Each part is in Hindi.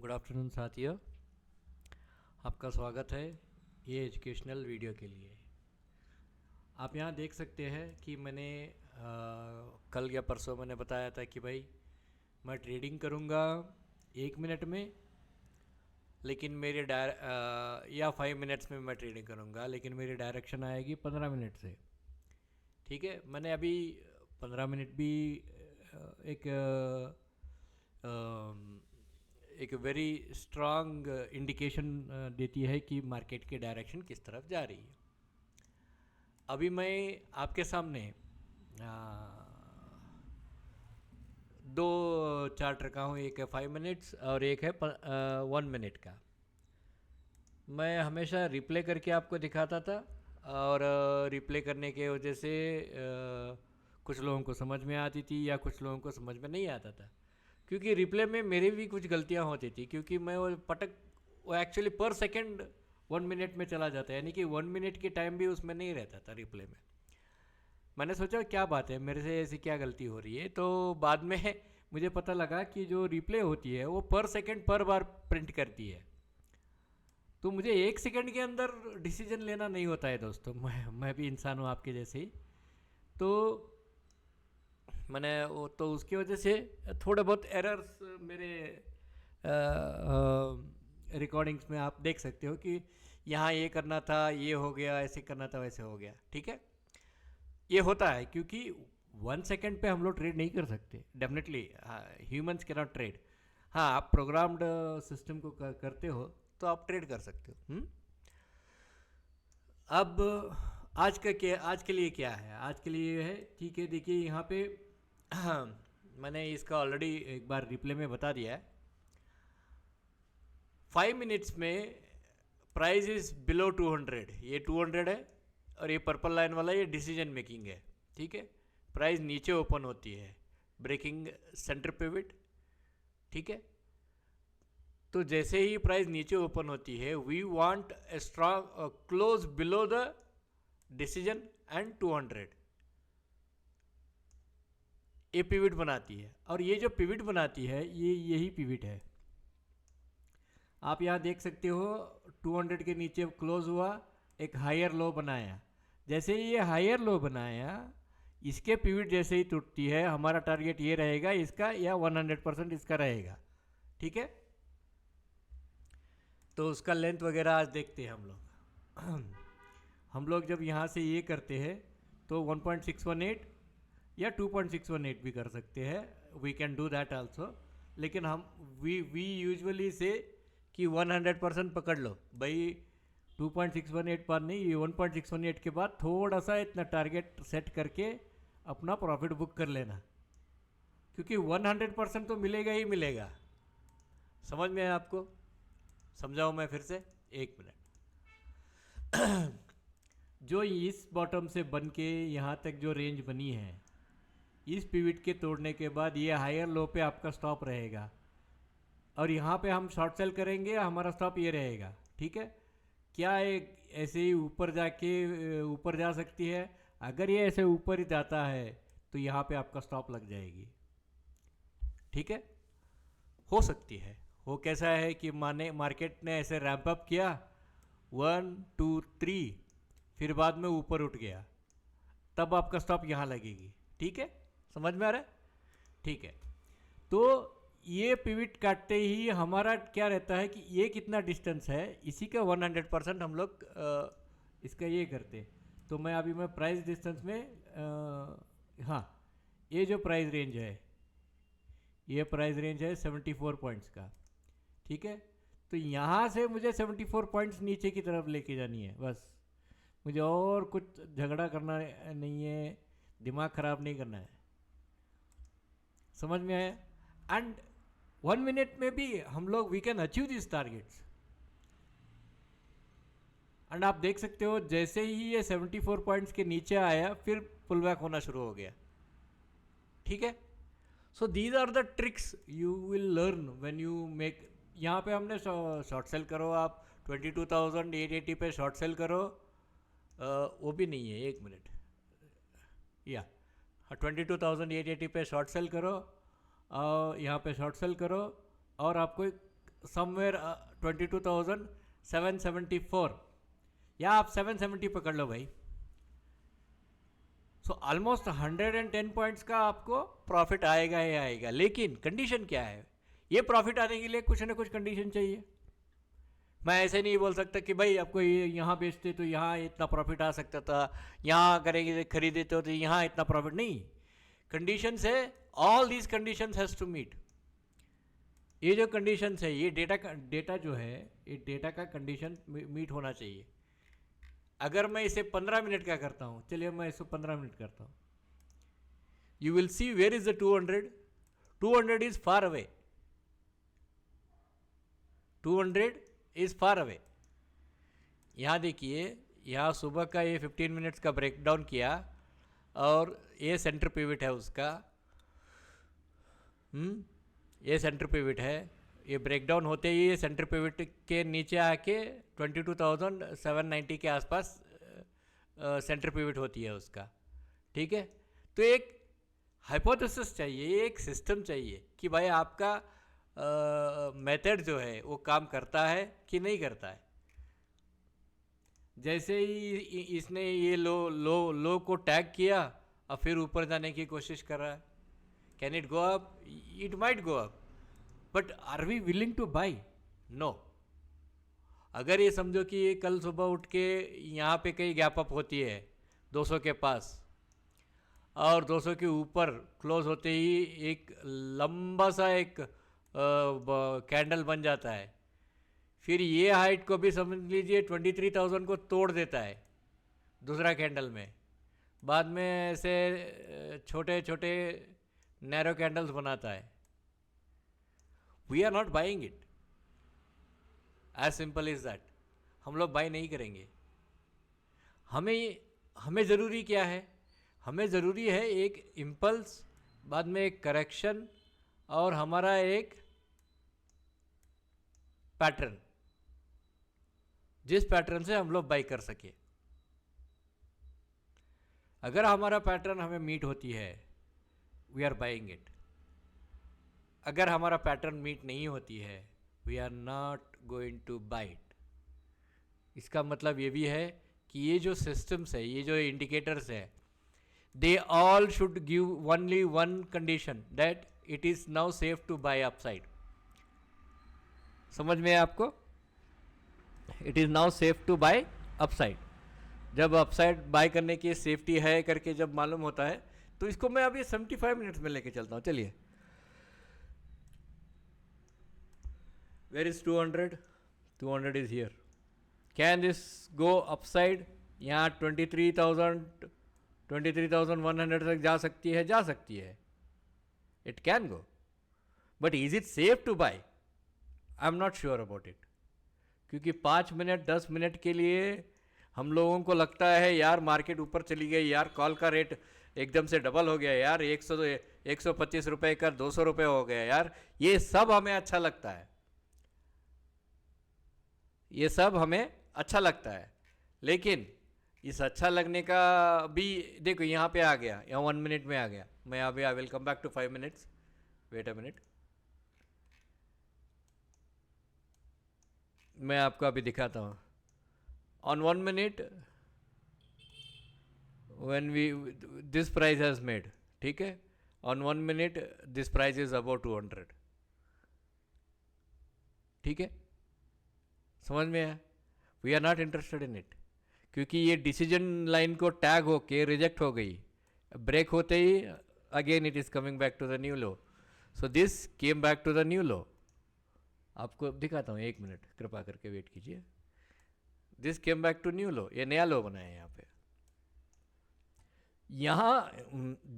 गुड आफ्टरनून साथियों, आपका स्वागत है ये एजुकेशनल वीडियो के लिए। आप यहाँ देख सकते हैं कि मैंने कल या परसों मैंने बताया था कि भाई मैं ट्रेडिंग करूँगा 1 मिनट में, लेकिन या 5 मिनट्स में मैं ट्रेडिंग करूँगा, लेकिन मेरी डायरेक्शन आएगी 15 मिनट से। ठीक है, मैंने अभी 15 मिनट भी एक एक वेरी स्ट्रांग इंडिकेशन देती है कि मार्केट की डायरेक्शन किस तरफ जा रही है। अभी मैं आपके सामने दो चार्ट रखा हूँ, एक है 5 मिनट्स और एक है 1 मिनट का। मैं हमेशा रिप्ले करके आपको दिखाता था, और रिप्ले करने के वजह से कुछ लोगों को समझ में आती थी या कुछ लोगों को समझ में नहीं आता था, क्योंकि रिप्ले में मेरी भी कुछ गलतियां होती थी, क्योंकि मैं वो एक्चुअली पर सेकंड 1 मिनट में चला जाता है, यानी कि 1 मिनट की टाइम भी उसमें नहीं रहता था रिप्ले में। मैंने सोचा क्या बात है, मेरे से ऐसी क्या गलती हो रही है, तो बाद में मुझे पता लगा कि जो रिप्ले होती है वो पर सेकंड पर बार प्रिंट करती है। तो मुझे 1 सेकंड के अंदर डिसीजन लेना नहीं होता है दोस्तों, मैं भी इंसान हूँ आपके जैसे ही। तो मैंने वो तो उसकी वजह से थोड़े बहुत एरर्स मेरे रिकॉर्डिंग्स में आप देख सकते हो कि यहाँ ये करना था, ये हो गया, ऐसे करना था, वैसे हो गया। ठीक है, ये होता है क्योंकि 1 सेकंड पे हम लोग ट्रेड नहीं कर सकते, definitely humans can not trade. हाँ, आप प्रोग्राम्ड सिस्टम को करते हो तो आप ट्रेड कर सकते हो। अब आज के लिए क्या है, आज के लिए है, ठीक है, देखिए यहाँ पे मैंने इसका ऑलरेडी एक बार रिप्ले में बता दिया है। 5 मिनट्स में प्राइस इज बिलो 200, ये 200 है, और ये पर्पल लाइन वाला ये डिसीजन मेकिंग है। ठीक है, प्राइस नीचे ओपन होती है, ब्रेकिंग सेंटर पिवट। ठीक है, तो जैसे ही प्राइस नीचे ओपन होती है, we want a strong close below the decision and 200, ये पिवट बनाती है। और ये जो पिवट बनाती है ये यही पिवट है। आप यहाँ देख सकते हो 200 के नीचे क्लोज हुआ, एक हायर लो बनाया। जैसे ही ये हायर लो बनाया, इसके पिवट जैसे ही टूटती है, हमारा टारगेट ये रहेगा इसका, या 100% इसका रहेगा। ठीक है, तो उसका लेंथ वगैरह आज देखते हैं हम लोग। हम लोग जब यहाँ से ये करते हैं तो 1.618 या 2.618 भी कर सकते हैं, we can do that also. लेकिन हम वी यूजुअली से कि 100% पकड़ लो भाई, 2.618 पर नहीं, ये 1.618 के बाद थोड़ा सा इतना टारगेट सेट करके अपना प्रॉफिट बुक कर लेना, क्योंकि 100% तो मिलेगा ही मिलेगा। समझ में आया आपको? समझाओ मैं फिर से, 1 मिनट। जो इस बॉटम से बन के यहाँ तक जो रेंज बनी है, इस पिवट के तोड़ने के बाद ये हायर लो पे आपका स्टॉप रहेगा, और यहाँ पे हम शॉर्ट सेल करेंगे, हमारा स्टॉप ये रहेगा। ठीक है, क्या एक ऐसे ही ऊपर जा सकती है? अगर ये ऐसे ऊपर ही जाता है तो यहाँ पे आपका स्टॉप लग जाएगी। ठीक है, हो सकती है। वो कैसा है कि माने मार्केट ने ऐसे रैंप अप किया 1 2 3, फिर बाद में ऊपर उठ गया, तब आपका स्टॉप यहाँ लगेगी। ठीक है, समझ में आ रहा है? ठीक है, तो ये पिवट काटते ही हमारा क्या रहता है कि ये कितना डिस्टेंस है, इसी का 100% हम लोग इसका ये करते। तो मैं प्राइस डिस्टेंस में हाँ, ये जो प्राइस रेंज है, ये प्राइस रेंज है 74 पॉइंट्स का। ठीक है, तो यहाँ से मुझे 74 पॉइंट्स नीचे की तरफ लेके जानी है, बस। मुझे और कुछ झगड़ा करना नहीं है, दिमाग ख़राब नहीं करना है। समझ में आया? एंड 1 मिनट में भी हम लोग we can achieve this targets. And आप देख सकते हो जैसे ही ये 74 पॉइंट्स के नीचे आया, फिर पुल बैक होना शुरू हो गया। ठीक है, so these are the tricks you will learn when you make. यहाँ पे हमने शॉर्ट सेल करो, आप 22,880 पे शॉर्ट सेल करो, वो भी नहीं है, 1 मिनट, या 22,880 पे शॉर्ट सेल करो, यहाँ पे शॉर्ट सेल करो, और आपको समवेयर 22,774, या आप 770 पकड़ लो भाई। सो ऑलमोस्ट 110 पॉइंट्स का आपको प्रॉफिट आएगा ही आएगा। लेकिन कंडीशन क्या है, ये प्रॉफिट आने के लिए कुछ ना कुछ कंडीशन चाहिए। मैं ऐसे नहीं बोल सकता कि भाई आपको ये यहाँ बेचते तो यहाँ इतना प्रॉफिट आ सकता था, यहाँ करेंगे खरीदे तो यहाँ इतना प्रॉफिट नहीं। कंडीशन है, all these conditions has to meet. ये जो कंडीशंस है, ये डेटा जो है, ये डेटा का कंडीशन मीट होना चाहिए। अगर मैं इसे 15 मिनट का करता हूँ, चलिए मैं इसे 15 मिनट करता हूँ, you will see where is the 200 is far away, 200 is far away. यहाँ देखिए, यहाँ सुबह का ये 15 मिनट्स का ब्रेक डाउन किया और ये सेंटर पिवट है उसका, ये सेंटर पिवट है। ये ब्रेक डाउन होते ही ये सेंटर पिवट के नीचे आके 22,790 के आसपास सेंटर पिवट होती है उसका, ठीक है। तो एक हाइपोथेसिस चाहिए, एक सिस्टम चाहिए कि भाई आपका मेथड जो है वो काम करता है कि नहीं करता है। जैसे ही इसने ये लो को टैग किया और फिर ऊपर जाने की कोशिश कर रहा है, can it go up? It might go up, but are we willing to buy? No. अगर ये समझो कि ये कल सुबह उठ के यहाँ पे कहीं गैप अप होती है 200 के पास और 200 के ऊपर क्लोज होते ही एक लंबा सा एक कैंडल बन जाता है, फिर ये हाइट को भी समझ लीजिए 23,000 को तोड़ देता है दूसरा कैंडल में। बाद में ऐसे छोटे छोटे नैरो कैंडल्स बनाता है। We are not buying it, as simple is that. हम लोग बाई नहीं करेंगे। हमें ज़रूरी क्या है? हमें ज़रूरी है एक इम्पल्स, बाद में एक करेक्शन और हमारा एक पैटर्न, जिस पैटर्न से हम लोग बाई कर सके। अगर हमारा पैटर्न हमें मीट होती है, वी आर बाइंग इट। अगर हमारा पैटर्न मीट नहीं होती है, we are not going to buy it. इसका मतलब ये भी है कि ये जो सिस्टम्स है, ये जो इंडिकेटर्स है, they all should give only one condition, that it is now safe to buy upside. समझ में है आपको? It is now safe to buy upside. जब अपसाइड बाय करने की सेफ्टी है करके जब मालूम होता है, तो इसको मैं अभी 75 मिनट्स में लेके चलता हूँ। चलिए, where is 200? 200 is here. Can this go upside? यहाँ 23,100 तक जा सकती है, जा सकती है। It can go, but is it safe to buy? I am not sure about it. क्योंकि 5 मिनट 10 मिनट के लिए हम लोगों को लगता है यार मार्केट ऊपर चली गई, यार कॉल का रेट एकदम से डबल हो गया, यार 125 रुपये का 200 रुपये हो गया, यार ये सब हमें अच्छा लगता है, ये सब हमें अच्छा लगता है। लेकिन इस अच्छा लगने का भी देखो यहाँ पे आ गया, यहाँ 1 मिनट में आ गया। मैं अभी I will come back to 5 minutes, wait a minute. मैं आपको अभी दिखाता हूँ। On 1 minute when we this price has made, ठीक है, on 1 minute this price is above 200, ठीक है, समझ में आया? We are not interested in it, क्योंकि ये डिसीजन लाइन को टैग होके रिजेक्ट हो गई। ब्रेक होते ही again it is coming back to the new low. So this came back to the new low. आपको दिखाता हूँ, 1 मिनट कृपा करके वेट कीजिए। This came back to new low, ये नया लो बनाया है यहाँ पे। यहाँ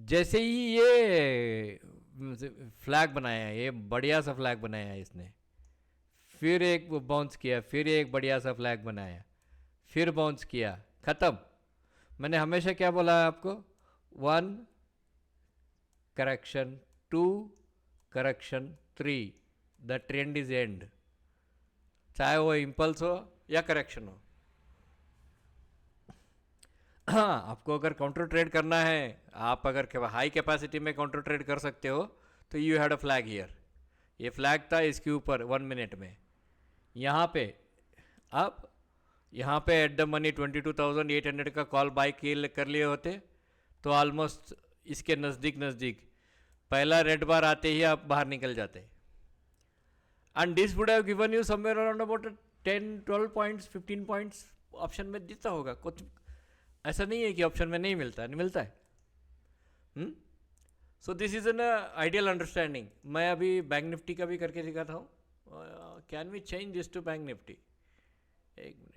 जैसे ही ये फ्लैग बनाया है, ये बढ़िया सा फ्लैग बनाया है इसने, फिर एक बाउंस किया, फिर एक बढ़िया सा फ्लैग बनाया, फिर बाउंस किया, ख़त्म। मैंने हमेशा क्या बोला है आपको? 1 correction, 2 correction, 3 the trend is and. चाहे वो इम्पल्स हो या करेक्शन हो। हाँ, आपको अगर काउंटर ट्रेड करना है, आप अगर हाई कैपेसिटी में काउंटर ट्रेड कर सकते हो, तो you had a flag here, ये फ्लैग था इसके ऊपर 1 मिनट में। यहाँ पे अब यहाँ पे एट द मनी 22,800 का कॉल बाय कर लिए होते तो ऑलमोस्ट इसके नज़दीक नज़दीक पहला रेड बार आते ही आप बाहर निकल जाते। And this would have given you somewhere around about 10-12 points 15 points option में जितना होगा। कुछ ऐसा नहीं है कि ऑप्शन में नहीं मिलता है, नहीं मिलता है। So this is an ideal understanding. मैं अभी बैंक निफ्टी का भी करके दिखाता हूँ। Can we change this to bank Nifty? एक मिनट।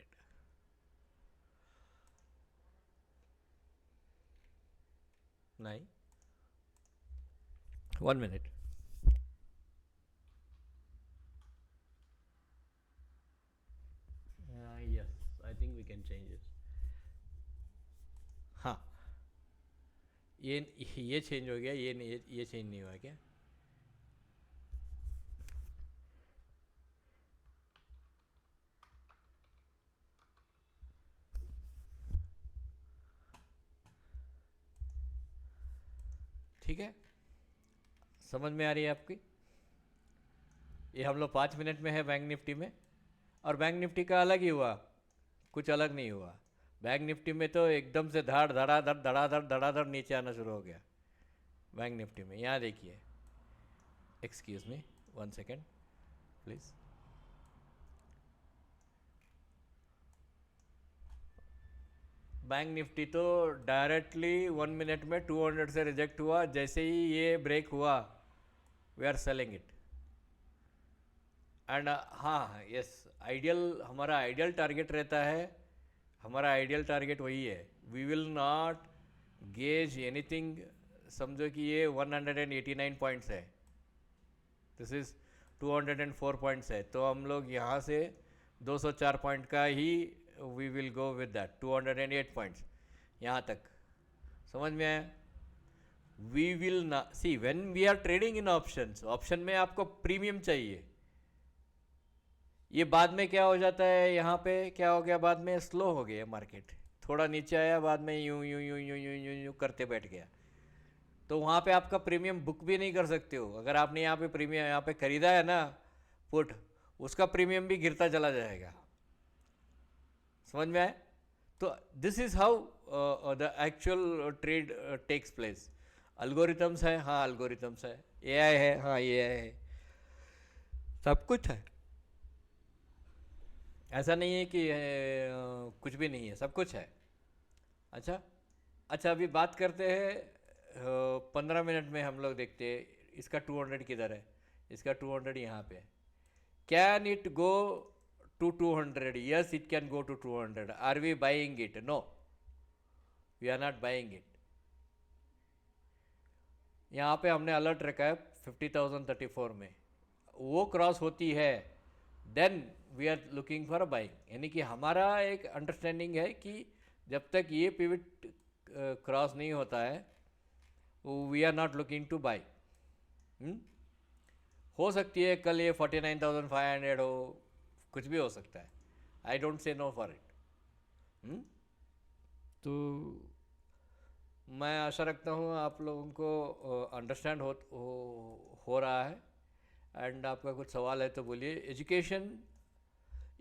नहीं, 1 मिनट। Yes, I think we can change it. हाँ, ये चेंज हो गया, ये नहीं, ये चेंज नहीं हुआ क्या? ठीक है, समझ में आ रही है आपकी? ये हम लोग 5 मिनट में है बैंक निफ्टी में, और बैंक निफ्टी का अलग ही हुआ, कुछ अलग नहीं हुआ। बैंक निफ्टी में तो एकदम से धड़ाधड़ नीचे आना शुरू हो गया बैंक निफ्टी में। यहाँ देखिए, excuse me 1 second please. Bank Nifty तो डायरेक्टली 1 मिनट में 200 से रिजेक्ट हुआ। जैसे ही ये ब्रेक हुआ, we are selling it. And हाँ, यस, आइडियल, हमारा आइडियल टारगेट रहता है, हमारा आइडियल टारगेट वही है। We will not gauge anything. समझो कि ये 189 पॉइंट्स है, दिस इज़ 204 पॉइंट्स है, तो हम लोग यहाँ से 204 पॉइंट का ही we will go with that 208 points यहाँ तक। समझ में आया? वी विल ना see when we are trading in options, option में आपको प्रीमियम चाहिए। ये बाद में क्या हो जाता है, यहाँ पे क्या हो गया, बाद में स्लो हो गया मार्केट, थोड़ा नीचे आया, बाद में यूं यूं यूं यूं यूं यूं यूं करते बैठ गया। तो वहाँ पे आपका प्रीमियम बुक भी नहीं कर सकते हो। अगर आपने यहाँ पे प्रीमियम यहाँ पे खरीदा है ना पुट, उसका प्रीमियम भी गिरता चला जाएगा। समझ में आए? तो this is how the actual trade takes place. Algorithms है, हाँ अल्गोरिथम्स है, एआई है, हाँ एआई है, सब कुछ है। ऐसा नहीं है कि कुछ भी नहीं है, सब कुछ है। अच्छा अच्छा, अभी बात करते हैं 15 मिनट में हम लोग देखते हैं इसका 200 किधर है। इसका 200 यहाँ पे। Can it go to 200? Yes, it can go to 200। Are we buying it? No, we are not buying it. यहाँ पे हमने अलर्ट रखा है 50,034 में, वो क्रॉस होती है then we are looking for a buying. यानी कि हमारा एक अंडरस्टैंडिंग है कि जब तक ये पिवट क्रॉस नहीं होता है, we are not looking to buy. हो सकती है कल ये 49,500 हो, कुछ भी हो सकता है। I don't say no for it. तो मैं आशा रखता हूँ आप लोगों को अंडरस्टैंड हो रहा है। एंड आपका कुछ सवाल है तो बोलिए। एजुकेशन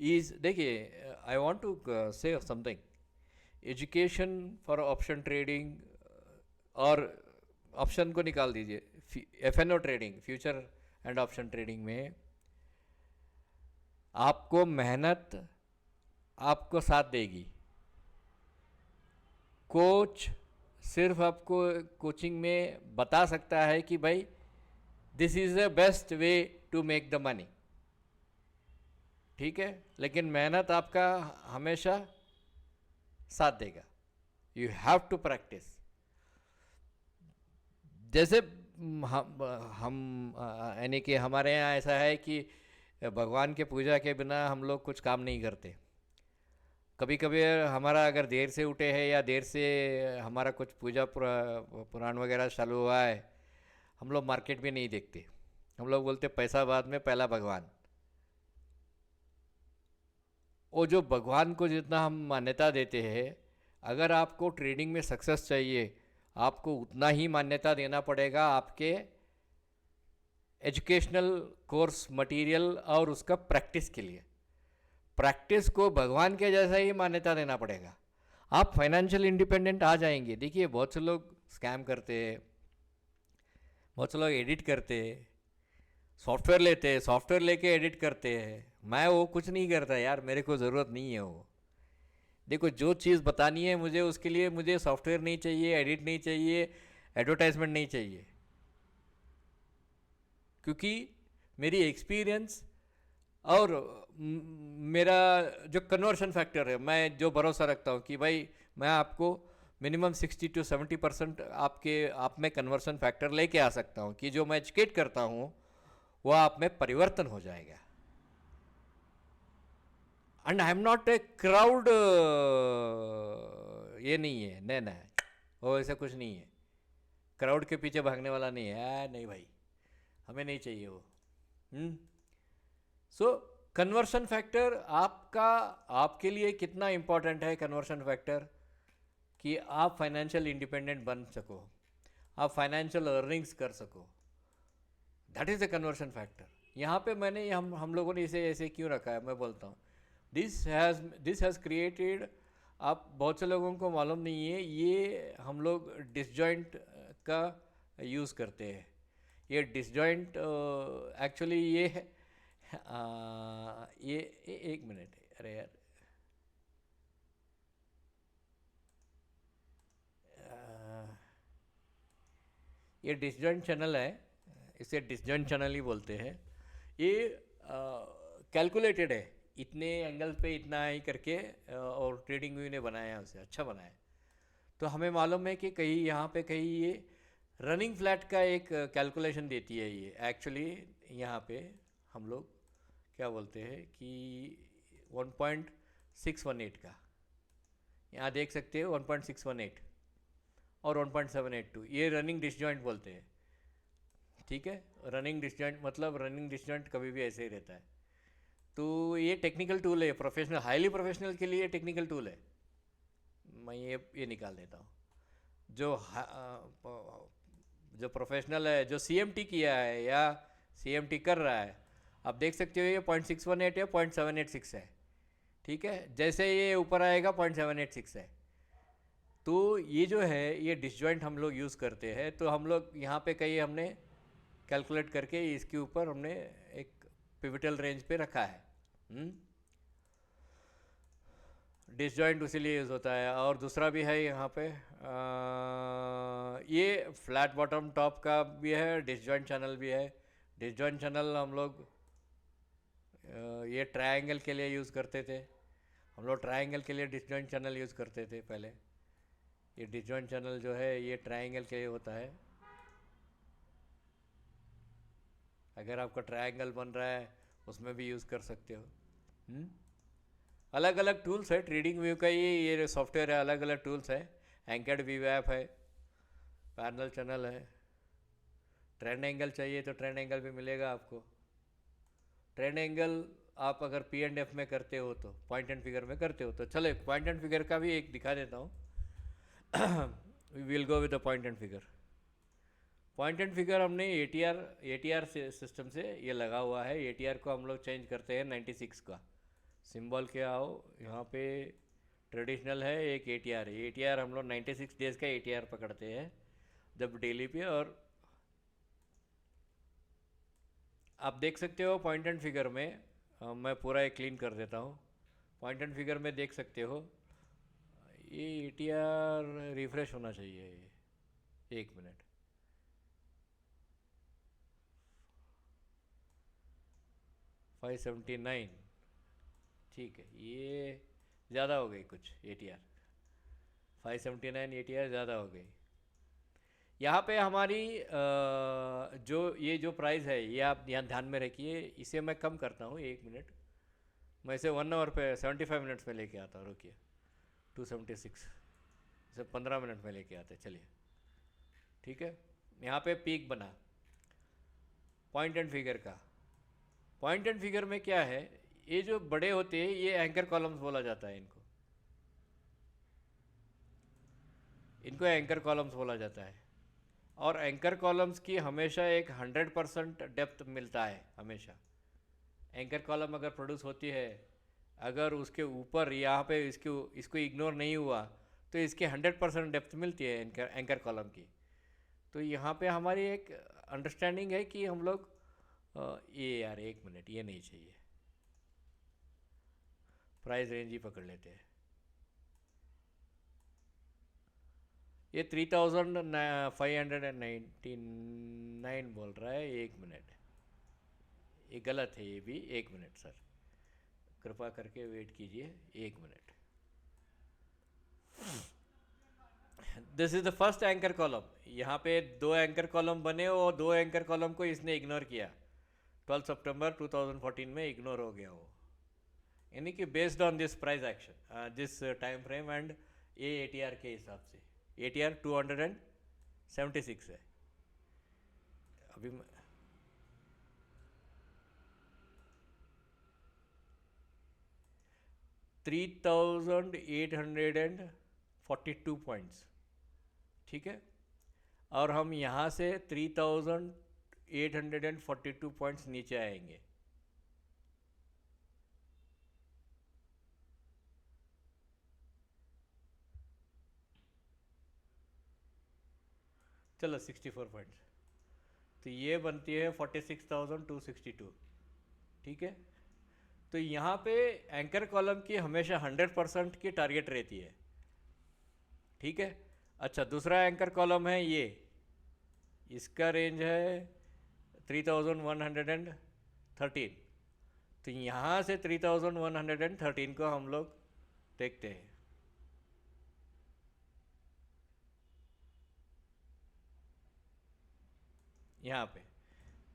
इज़, देखिए I want to say something. Education for option trading, और ऑप्शन को निकाल दीजिए, FNO trading, future and option trading में आपको मेहनत आपको साथ देगी। कोच सिर्फ आपको कोचिंग में बता सकता है कि भाई this is the best way to make the money, ठीक है, लेकिन मेहनत आपका हमेशा साथ देगा। You have to practise. जैसे हम यानी कि हमारे यहाँ ऐसा है कि भगवान के पूजा के बिना हम लोग कुछ काम नहीं करते। कभी कभी हमारा अगर देर से उठे हैं या देर से हमारा कुछ पूजा पुराण वगैरह चालू हुआ है, हम लोग मार्केट भी नहीं देखते। हम लोग बोलते पैसा बाद में, पहला भगवान। वो जो भगवान को जितना हम मान्यता देते हैं, अगर आपको ट्रेडिंग में सक्सेस चाहिए, आपको उतना ही मान्यता देना पड़ेगा आपके एजुकेशनल कोर्स मटेरियल और उसका प्रैक्टिस के लिए। प्रैक्टिस को भगवान के जैसा ही मान्यता देना पड़ेगा। आप फाइनेंशियल इंडिपेंडेंट आ जाएंगे। देखिए बहुत से लोग स्कैम करते हैं, बहुत से लोग एडिट करते हैं, सॉफ्टवेयर लेते हैं, सॉफ्टवेयर लेके एडिट करते हैं। मैं वो कुछ नहीं करता यार, मेरे को ज़रूरत नहीं है वो। देखो जो चीज़ बतानी है मुझे, उसके लिए मुझे सॉफ्टवेयर नहीं चाहिए, एडिट नहीं चाहिए, एडवर्टाइजमेंट नहीं चाहिए, क्योंकि मेरी एक्सपीरियंस और मेरा जो कन्वर्शन फैक्टर है, मैं जो भरोसा रखता हूँ कि भाई मैं आपको मिनिमम 60 to 70% आपके आप में कन्वर्शन फैक्टर लेके आ सकता हूँ कि जो मैं एजुकेट करता हूँ वो आप में परिवर्तन हो जाएगा। And I am not a crowd, ये नहीं है, नहीं नहीं, वो ऐसा कुछ नहीं है। क्राउड के पीछे भागने वाला नहीं है, नहीं भाई, हमें नहीं चाहिए वो। सो कन्वर्शन फैक्टर आपका, आपके लिए कितना इंपॉर्टेंट है कन्वर्शन फैक्टर, कि आप फाइनेंशियल इंडिपेंडेंट बन सको, आप फाइनेंशियल अर्निंग्स कर सको। That is the conversion factor. यहाँ पे मैंने हम लोगों ने इसे ऐसे क्यों रखा है, मैं बोलता हूँ। दिस हैज़ क्रिएटेड, आप बहुत से लोगों को मालूम नहीं है, ये हम लोग डिसजॉइंट का यूज़ करते हैं। ये डिसजॉइंट एक्चुअली ये है, एक मिनट, अरे यार, ये डिसजॉइंट चैनल है, इसे डिसजॉइंट चैनल ही बोलते हैं। ये कैलकुलेटेड है, इतने एंगल पे इतना ही करके, और ट्रेडिंग व्यू ने बनाया, उसे अच्छा बनाया। तो हमें मालूम है कि कहीं यहाँ पे कहीं ये रनिंग फ्लैट का एक कैलकुलेशन देती है। ये एक्चुअली यहाँ पे हम लोग क्या बोलते हैं कि 1.618 का, यहाँ देख सकते हो 1.618 और 1.782, ये रनिंग डिसजॉइंट बोलते हैं। ठीक है, रनिंग डिसजॉइंट मतलब रनिंग डिसजॉइंट कभी भी ऐसे ही रहता है। तो ये टेक्निकल टूल है, प्रोफेशनल, हाईली प्रोफेशनल के लिए टेक्निकल टूल है। मैं ये निकाल देता हूँ। जो जो प्रोफेशनल है, जो सीएमटी किया है या सीएमटी कर रहा है, आप देख सकते हो ये 0.618 या 0.786 है। ठीक है, जैसे ये ऊपर आएगा 0.786 है। तो ये जो है ये डिसजॉइंट हम लोग यूज़ करते हैं। तो हम लोग यहाँ पे कहीं हमने कैलकुलेट करके इसके ऊपर हमने एक पिवटल रेंज पे रखा है। डिसजॉइंट उसीलिए यूज़ होता है। और दूसरा भी है यहाँ पे, ये फ्लैट बॉटम टॉप का भी है, डिसजॉइंट चैनल भी है। डिसजॉइंट चैनल हम लोग ये ट्रायंगल के लिए यूज़ करते थे। हम लोग ट्रायंगल के लिए डिसजॉइंट चैनल यूज़ करते थे पहले। ये डिसजॉइंट चैनल जो है ये ट्रायंगल के लिए होता है। अगर आपका ट्रायंगल बन रहा है उसमें भी यूज़ कर सकते हो। अलग अलग टूल्स है, ट्रेडिंग व्यू का ये सॉफ्टवेयर है, अलग अलग टूल्स है। एंकर्ड व्यू ऐप है, पैरेलल चैनल है। ट्रेंड एंगल चाहिए तो ट्रेंड एंगल भी मिलेगा आपको। ट्रेंड एंगल आप अगर P&F में करते हो, तो पॉइंट एंड फिगर में करते हो, तो चले पॉइंट एंड फिगर का भी एक दिखा देता हूँ। We will go with the point and figure. Point and figure हमने ATR सिस्टम से ये लगा हुआ है। ATR को हम लोग चेंज करते हैं 96 का सिंबल के आओ यहाँ पे। ट्रेडिशनल है एक ATR है। ATR हम लोग 96 डेज़ का ATR पकड़ते हैं जब डेली पे। और आप देख सकते हो पॉइंट एंड फिगर में, मैं पूरा एक क्लीन कर देता हूँ। पॉइंट एंड फिगर में देख सकते हो ये ATR रिफ्रेश होना चाहिए। ये एक मिनट, 579, ठीक है, ये ज़्यादा हो गई कुछ ATR। 579 ATR ज़्यादा हो गई। यहाँ पे हमारी जो ये जो प्राइस है ये आप यहाँ ध्यान में रखिए। इसे मैं कम करता हूँ, एक मिनट। मैं इसे 1 आवर पे 75 मिनट्स में लेके आता हूँ। रुकिए, 276, इसे 15 मिनट में लेके आते, चलिए। ठीक है, यहाँ पे पीक बना पॉइंट एंड फिगर का। पॉइंट एंड फिगर में क्या है, ये जो बड़े होते हैं ये एंकर कॉलम्स बोला जाता है। इनको एंकर कॉलम्स बोला जाता है। और एंकर कॉलम्स की हमेशा एक 100% डेप्थ मिलता है हमेशा। एंकर कॉलम अगर प्रोड्यूस होती है, अगर उसके ऊपर यहाँ पे इसको इग्नोर नहीं हुआ तो इसकी 100% डेप्थ मिलती है एंकर कॉलम की। तो यहाँ पे हमारी एक अंडरस्टैंडिंग है कि हम लोग ये यार एक मिनट, ये नहीं चाहिए, प्राइस रेंज ही पकड़ लेते हैं। ये 3599 बोल रहा है, एक मिनट, ये गलत है, ये भी एक मिनट सर, कृपा करके वेट कीजिए एक minute. This is the first anchor column. यहाँ पे दो एंकर कॉलम बने और दो एंकर कॉलम को इसने इग्नोर किया। 12 सितंबर 2014 में इग्नोर हो गया वो, यानी कि based on this price action, this time frame and ये ATR के हिसाब से। ATR 276 है अभी। 3842 पॉइंट्स, ठीक है। और हम यहाँ से 3842 पॉइंट्स नीचे आएंगे। चलो 64 पॉइंट्स, तो ये बनती है 46,262, ठीक है। तो यहाँ पे एंकर कॉलम की हमेशा 100% की टारगेट रहती है, ठीक है। अच्छा, दूसरा एंकर कॉलम है ये, इसका रेंज है 3113। तो यहाँ से 3113 को हम लोग देखते हैं। यहाँ पे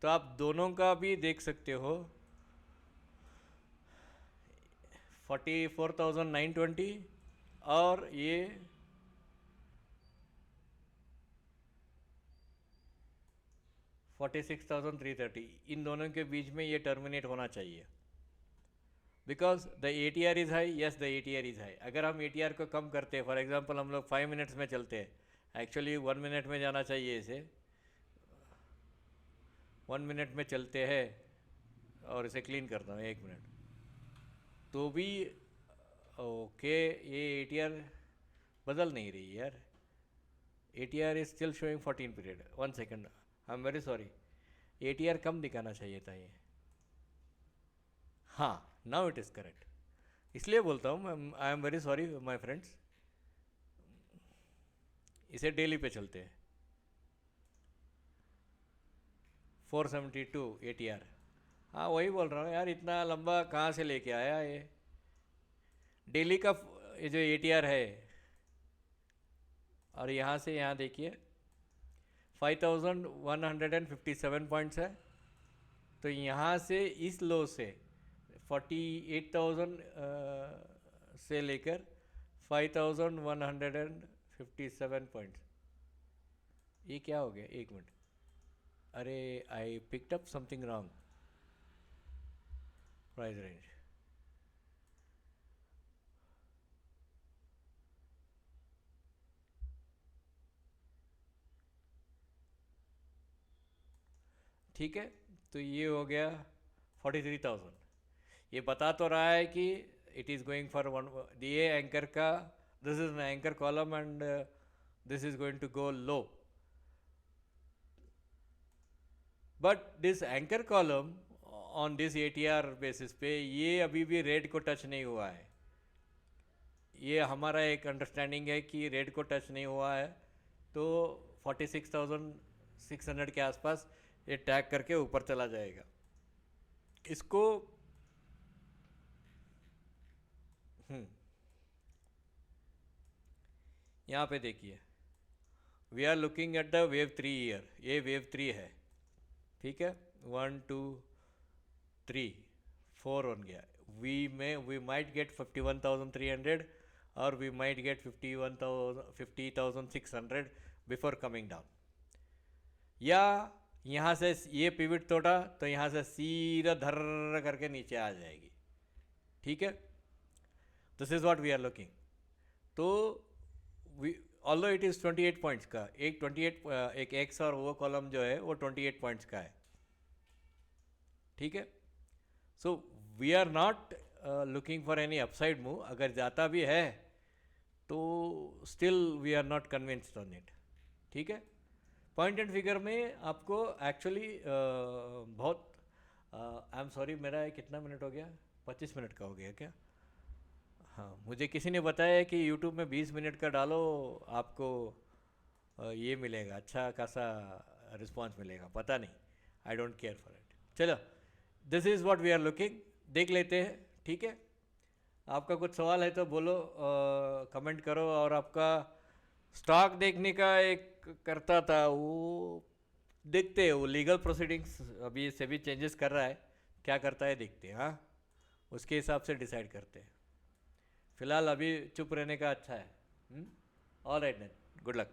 तो आप दोनों का भी देख सकते हो, 44,920 और ये 46,330, इन दोनों के बीच में ये टर्मिनेट होना चाहिए। Because the ATR is high, yes the ATR is high. अगर हम ATR को कम करते हैं, फॉर एग्जांपल हम लोग 5 मिनट्स में चलते हैं, एक्चुअली 1 मिनट में जाना चाहिए इसे, 1 मिनट में चलते हैं, और इसे क्लीन करता हूँ 1 मिनट, तो भी ओके। ये ATR बदल नहीं रही यार, ATR is still showing 14 period. 1 second, I am very sorry, ATR कम दिखाना चाहिए था ये। हाँ, नाउ इट इज़ करेक्ट, इसलिए बोलता हूँ I am very sorry my friends. इसे डेली पे चलते हैं, 472 ATR। हाँ वही बोल रहा हूँ यार, इतना लंबा कहाँ से लेके आया ये डेली का ये जो ATR है। और यहाँ से यहाँ देखिए 5157 पॉइंट्स है। तो यहाँ से इस लो से 48,000 से लेकर 5157 पॉइंट्स, ये क्या हो गया, एक मिनट, अरे I picked up something wrong, price range. ठीक है, तो ये हो गया 43,000। ये बता तो रहा है कि it is going for one, ये एंकर का, this is an anchor column and this is going to go low, but this anchor column on this ATR basis पे ये अभी भी रेड को टच नहीं हुआ है। ये हमारा एक अंडरस्टैंडिंग है कि रेड को टच नहीं हुआ है, तो 46,600 के आसपास ये टैग करके ऊपर चला जाएगा। इसको यहाँ पे देखिए, we are looking at the wave 3 year, ये वेव 3 है, ठीक है। 1 2 3 4 बन गया। वी माइट गेट 51,300 और we might get 50,600 before coming down, या यहाँ से ये पिवट तोड़ा तो यहाँ से सीधा धर्र करके नीचे आ जाएगी, ठीक है। This is what we are looking. तो ऑल्दो इट इज़ 28 पॉइंट्स का, एक 28 एक एक्स और वो कॉलम जो है वो 28 पॉइंट्स का है, ठीक है। So we are not looking for any upside move, अगर जाता भी है तो still we are not convinced on it, ठीक है। पॉइंट एंड फिगर में आपको एक्चुअली बहुत आई एम सॉरी, मेरा कितना मिनट हो गया, 25 मिनट का हो गया क्या? हाँ, मुझे किसी ने बताया कि यूट्यूब में 20 मिनट का डालो आपको ये मिलेगा, अच्छा खासा रिस्पांस मिलेगा, पता नहीं, I don't care for it. चलो, this is what we are looking, देख लेते हैं, ठीक है। आपका कुछ सवाल है तो बोलो, कमेंट करो। और आपका स्टॉक देखने का एक करता था, वो देखते हैं, वो लीगल प्रोसीडिंग्स अभी सेबी चेंजेस कर रहा है, क्या करता है देखते हैं, हाँ, उसके हिसाब से डिसाइड करते हैं। फिलहाल अभी चुप रहने का अच्छा है। All right then, good luck.